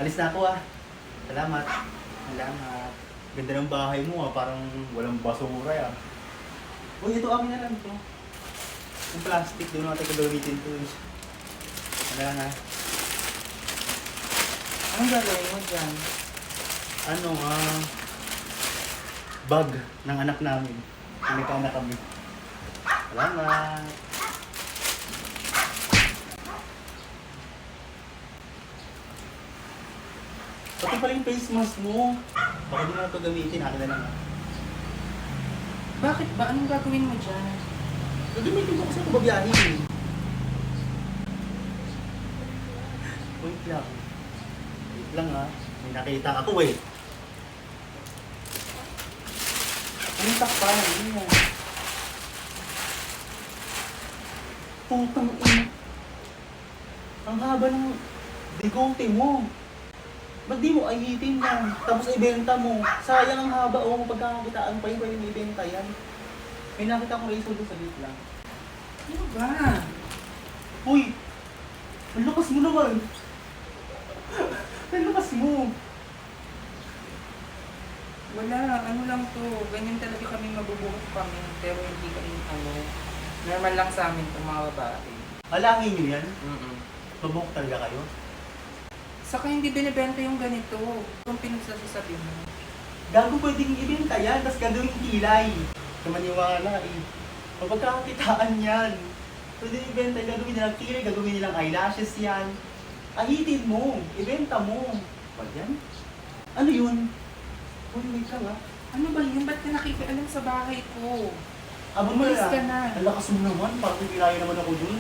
Alis na ako ah. Salamat. Salamat. Ganda ng bahay mo ah. Parang walang basura ah. Uy, ito akin na lang to. Yung plastic, doon natin gagamitin to. Ano lang ah. Anong gagawin mo dyan? Ano bag ng anak namin. Nagkaanak kami. Salamat. Pati pala yung face mask mo. Baka di mo ito gamitin. Akin na lang ah. Bakit ba? Anong gagawin mo dyan? Gagamitin ko kasi ako babiyahin. Wait lang. Wait lang ah. May nakita ako eh. Anong takpan? Ano yan? Putang ina. Ang haba ng bigote mo. Ba't di mo ahitin yan? Tapos ibenta mo. Sayang ang haba o pagkakakitaan pa yun pwede mo ibenta yan. May nakita akong razor doon sa gate lang. Ano ba? Uy! Ang lakas mo naman! Ang lakas mo! Wala, ano lang to. Ganyan talaga kami mabubuhat kami. Pero hindi kami normal lang sa amin itong mga babae. Halangin nyo yan? Mm-mm. Talaga kayo? Saka hindi binibenta yung ganito. Kung pinagsasasabi mo. Gago pwedeng ibenta yan, tapos gagawing kilay. Kamaniwala eh. Mapagkakakitaan yan. Pwede ibenta, gagawin nilang kilay, gagawin nilang eyelashes yan. Ahitin mo, ibenta mo. Pag yan? Ano yun? Uy, wait lang ah. Ano ba yun? Ba't ka nakikialam sa bahay ko? Abon mo Umalis na. ka na. Ang lakas mo naman, parang kilaya naman ako dun.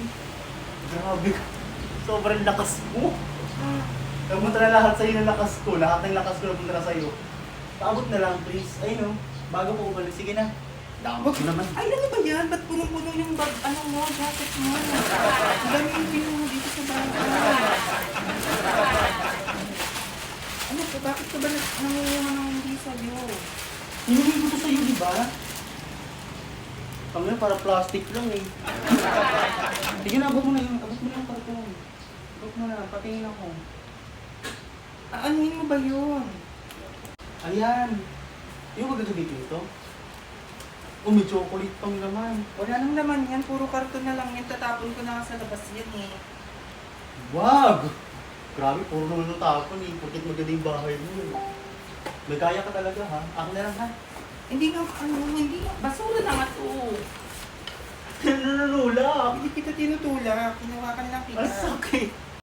Grabe ka. Sobrang lakas mo. Napunta na lahat sa'yo ng lakas ko. Lahat ng lakas ko napunta na sa'yo. Paabot na lang, please. Ayun o. Bago ko umalis. Sige na. Damot ko naman. Ay, ano ba yan? Ba't puno-puno yung bag, jacket mo? Gamitin mo dito sa bahay. Ano po, bakit ka ba nangunguha ng hindi sa'yo? Hinuli ko to sa'yo, di ba? Kami para plastic lang eh. Sige na, abot mo na yung karton. Abot mo na, patingin ako. Aanuhin mo ba yun? Ayan. Yung magagamitin ito? Oh, may chocolate pang laman. Wala nang laman yan, puro karton na lang yan. Tatapon ko na nga sa labas yan eh. Wag! Grabe, puro naman natapon eh. Porkit maganda yung bahay mo eh. May kaya ka talaga ha? Ako na lang ha? Hindi nga, hindi nga. Basura na nga to. Nanunulak! Hindi kita tinutulak. Kinuha ka na lang kita. Ang sakit!